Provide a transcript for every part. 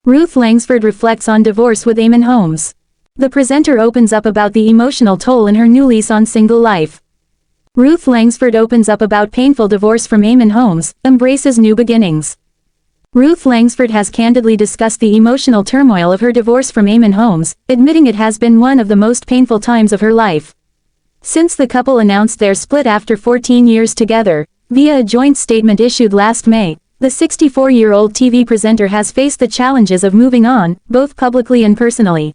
Ruth Langsford reflects on divorce with Eamonn Holmes. The presenter opens up about the emotional toll in her new lease on single life. Ruth Langsford opens up about painful divorce from Eamonn Holmes, embraces new beginnings. Ruth Langsford has candidly discussed the emotional turmoil of her divorce from Eamonn Holmes, admitting it has been one of the most painful times of her life. Since the couple announced their split after 14 years together, via a joint statement issued last May, the 64-year-old TV presenter has faced the challenges of moving on, both publicly and personally.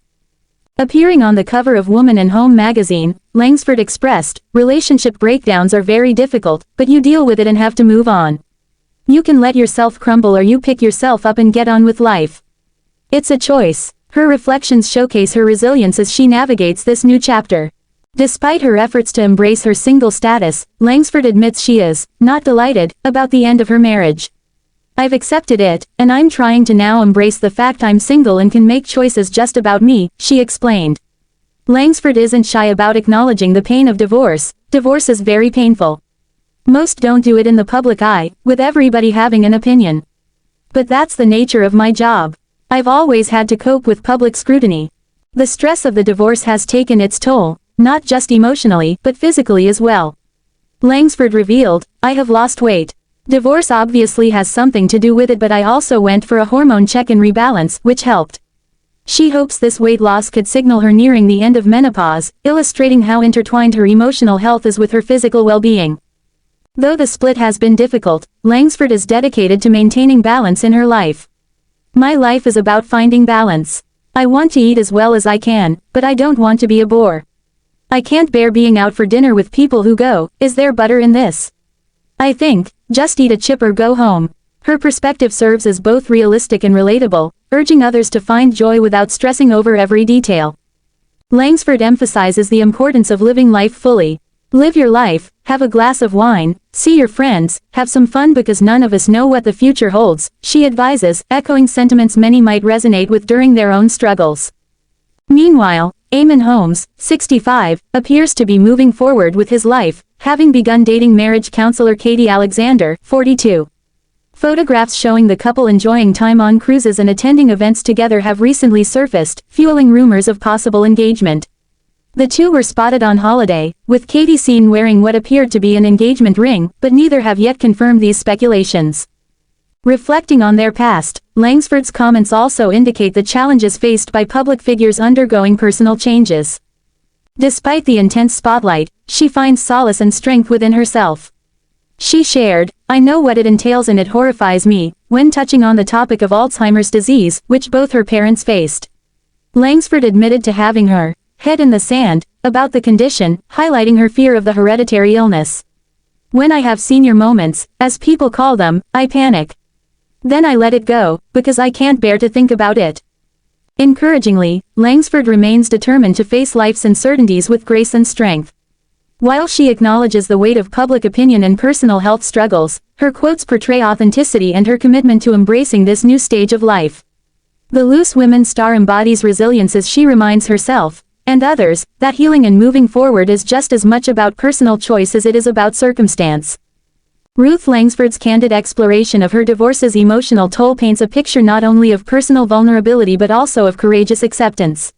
Appearing on the cover of Woman and Home magazine, Langsford expressed, "Relationship breakdowns are very difficult, but you deal with it and have to move on. You can let yourself crumble or you pick yourself up and get on with life. It's a choice." Her reflections showcase her resilience as she navigates this new chapter. Despite her efforts to embrace her single status, Langsford admits she is not delighted about the end of her marriage. "I've accepted it, and I'm trying to now embrace the fact I'm single and can make choices just about me," she explained. Langsford isn't shy about acknowledging the pain of divorce. Divorce is very painful. Most don't do it in the public eye, with everybody having an opinion. But that's the nature of my job. I've always had to cope with public scrutiny. The stress of the divorce has taken its toll, not just emotionally, but physically as well. Langsford revealed, "I have lost weight. Divorce obviously has something to do with it, but I also went for a hormone check and rebalance, which helped." She hopes this weight loss could signal her nearing the end of menopause, illustrating how intertwined her emotional health is with her physical well-being. Though the split has been difficult, Langsford is dedicated to maintaining balance in her life. "My life is about finding balance. I want to eat as well as I can, but I don't want to be a bore. I can't bear being out for dinner with people who go, 'Is there butter in this?' I think, just eat a chip or go home." Her perspective serves as both realistic and relatable, urging others to find joy without stressing over every detail. Langsford emphasizes the importance of living life fully. "Live your life, have a glass of wine, see your friends, have some fun because none of us know what the future holds," she advises, echoing sentiments many might resonate with during their own struggles. Meanwhile, Eamonn Holmes, 65, appears to be moving forward with his life, having begun dating marriage counselor Katie Alexander, 42. Photographs showing the couple enjoying time on cruises and attending events together have recently surfaced, fueling rumors of possible engagement. The two were spotted on holiday, with Katie seen wearing what appeared to be an engagement ring, but neither have yet confirmed these speculations. Reflecting on their past, Langsford's comments also indicate the challenges faced by public figures undergoing personal changes. Despite the intense spotlight, she finds solace and strength within herself. She shared, "I know what it entails and it horrifies me," when touching on the topic of Alzheimer's disease, which both her parents faced. Langsford admitted to having her head in the sand about the condition, highlighting her fear of the hereditary illness. "When I have senior moments, as people call them, I panic. Then I let it go, because I can't bear to think about it." Encouragingly, Langsford remains determined to face life's uncertainties with grace and strength. While she acknowledges the weight of public opinion and personal health struggles, her quotes portray authenticity and her commitment to embracing this new stage of life. The Loose Women star embodies resilience as she reminds herself, and others, that healing and moving forward is just as much about personal choice as it is about circumstance. Ruth Langsford's candid exploration of her divorce's emotional toll paints a picture not only of personal vulnerability but also of courageous acceptance.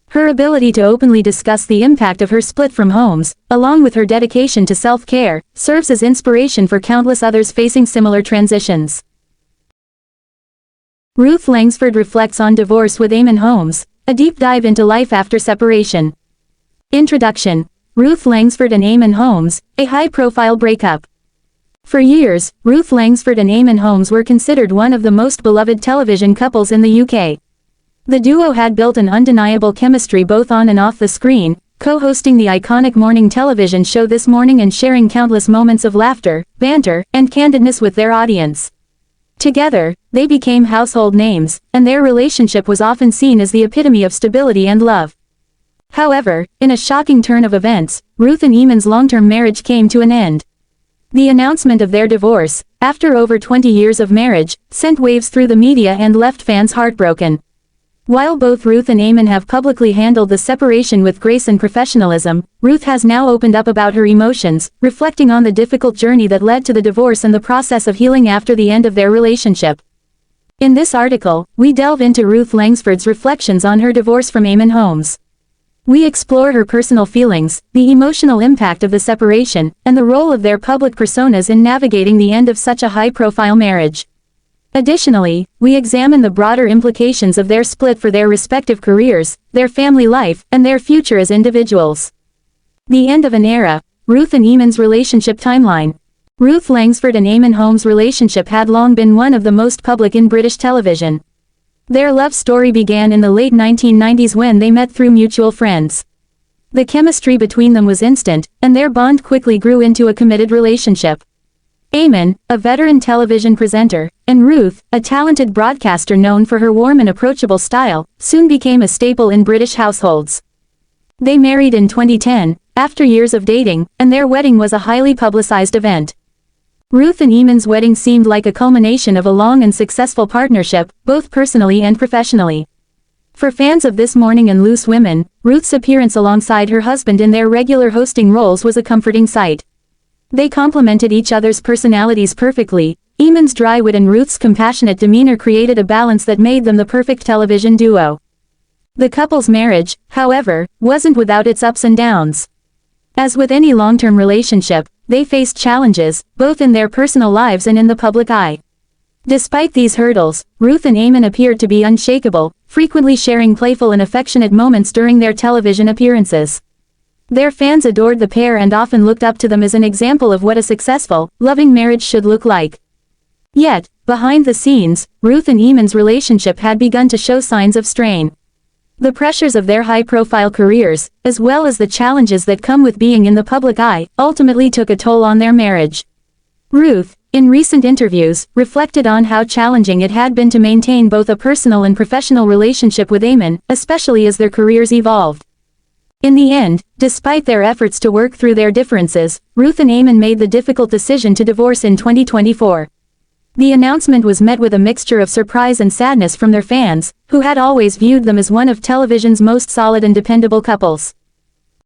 Her ability to openly discuss the impact of her split from Holmes, along with her dedication to self-care, serves as inspiration for countless others facing similar transitions. Ruth Langsford reflects on divorce with Eamonn Holmes, a deep dive into life after separation. Introduction. Ruth Langsford and Eamonn Holmes, a high-profile breakup. For years, Ruth Langsford and Eamonn Holmes were considered one of the most beloved television couples in the UK. The duo had built an undeniable chemistry both on and off the screen, co-hosting the iconic morning television show This Morning and sharing countless moments of laughter, banter, and candidness with their audience. Together, they became household names, and their relationship was often seen as the epitome of stability and love. However, in a shocking turn of events, Ruth and Eamonn's long-term marriage came to an end. The announcement of their divorce, after over 20 years of marriage, sent waves through the media and left fans heartbroken. While both Ruth and Eamonn have publicly handled the separation with grace and professionalism, Ruth has now opened up about her emotions, reflecting on the difficult journey that led to the divorce and the process of healing after the end of their relationship. In this article, we delve into Ruth Langsford's reflections on her divorce from Eamonn Holmes. We explore her personal feelings, the emotional impact of the separation, and the role of their public personas in navigating the end of such a high-profile marriage. Additionally, we examine the broader implications of their split for their respective careers, their family life, and their future as individuals. The end of an era. Ruth and Eamonn's relationship timeline. Ruth Langsford and Eamonn Holmes' relationship had long been one of the most public in British television. Their love story began in the late 1990s when they met through mutual friends. The chemistry between them was instant, and their bond quickly grew into a committed relationship. Eamonn, a veteran television presenter, and Ruth, a talented broadcaster known for her warm and approachable style, soon became a staple in British households. They married in 2010, after years of dating, and their wedding was a highly publicized event. Ruth and Eamonn's wedding seemed like a culmination of a long and successful partnership, both personally and professionally. For fans of This Morning and Loose Women, Ruth's appearance alongside her husband in their regular hosting roles was a comforting sight. They complemented each other's personalities perfectly. Eamonn's dry wit and Ruth's compassionate demeanor created a balance that made them the perfect television duo. The couple's marriage, however, wasn't without its ups and downs. As with any long-term relationship, they faced challenges, both in their personal lives and in the public eye. Despite these hurdles, Ruth and Eamonn appeared to be unshakable, frequently sharing playful and affectionate moments during their television appearances. Their fans adored the pair and often looked up to them as an example of what a successful, loving marriage should look like. Yet, behind the scenes, Ruth and Eamonn's relationship had begun to show signs of strain. The pressures of their high-profile careers, as well as the challenges that come with being in the public eye, ultimately took a toll on their marriage. Ruth, in recent interviews, reflected on how challenging it had been to maintain both a personal and professional relationship with Eamonn, especially as their careers evolved. In the end, despite their efforts to work through their differences, Ruth and Eamonn made the difficult decision to divorce in 2024. The announcement was met with a mixture of surprise and sadness from their fans, who had always viewed them as one of television's most solid and dependable couples.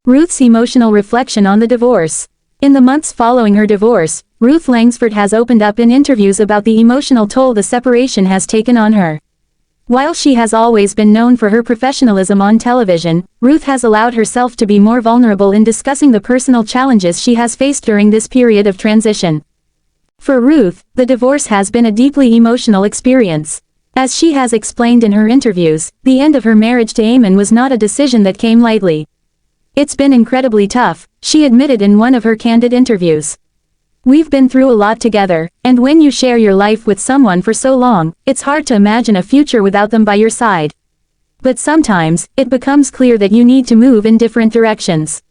Ruth's emotional reflection on the divorce. In the months following her divorce, Ruth Langsford has opened up in interviews about the emotional toll the separation has taken on her. While she has always been known for her professionalism on television, Ruth has allowed herself to be more vulnerable in discussing the personal challenges she has faced during this period of transition. For Ruth, the divorce has been a deeply emotional experience. As she has explained in her interviews, the end of her marriage to Eamonn was not a decision that came lightly. "It's been incredibly tough," she admitted in one of her candid interviews. "We've been through a lot together, and when you share your life with someone for so long, it's hard to imagine a future without them by your side. But sometimes, it becomes clear that you need to move in different directions."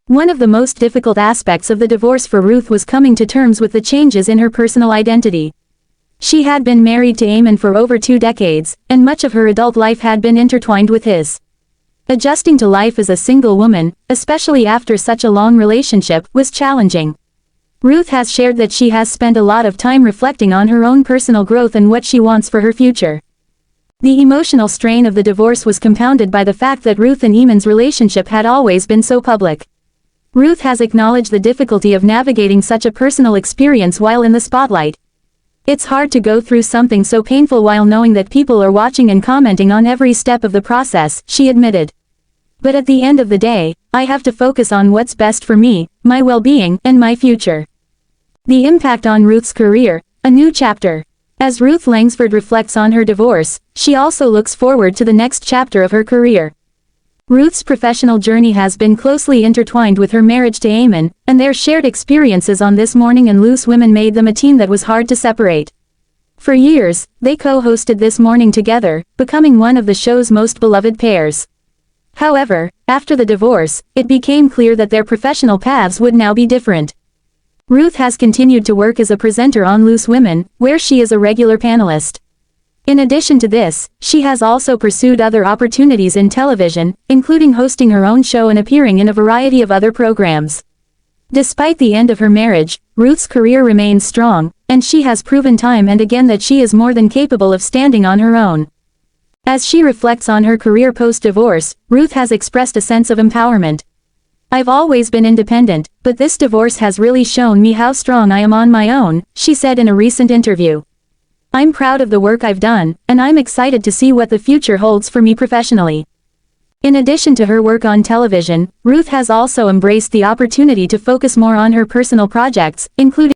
One of the most difficult aspects of the divorce for Ruth was coming to terms with the changes in her personal identity. She had been married to Eamonn for over 2 decades, and much of her adult life had been intertwined with his. Adjusting to life as a single woman, especially after such a long relationship, was challenging. Ruth has shared that she has spent a lot of time reflecting on her own personal growth and what she wants for her future. The emotional strain of the divorce was compounded by the fact that Ruth and Eamonn's relationship had always been so public. Ruth has acknowledged the difficulty of navigating such a personal experience while in the spotlight. "It's hard to go through something so painful while knowing that people are watching and commenting on every step of the process," she admitted. "But at the end of the day, I have to focus on what's best for me, my well-being, and my future." The impact on Ruth's career. A new chapter. As Ruth Langsford reflects on her divorce, she also looks forward to the next chapter of her career. Ruth's professional journey has been closely intertwined with her marriage to Eamonn, and their shared experiences on This Morning and Loose Women made them a team that was hard to separate. For years, they co-hosted This Morning together, becoming one of the show's most beloved pairs. However, after the divorce, it became clear that their professional paths would now be different. Ruth has continued to work as a presenter on Loose Women, where she is a regular panelist. In addition to this, she has also pursued other opportunities in television, including hosting her own show and appearing in a variety of other programs. Despite the end of her marriage, Ruth's career remains strong, and she has proven time and again that she is more than capable of standing on her own. As she reflects on her career post-divorce, Ruth has expressed a sense of empowerment. "I've always been independent, but this divorce has really shown me how strong I am on my own," she said in a recent interview. I'm proud of the work I've done, and I'm excited to see what the future holds for me professionally. In addition to her work on television, Ruth has also embraced the opportunity to focus more on her personal projects, including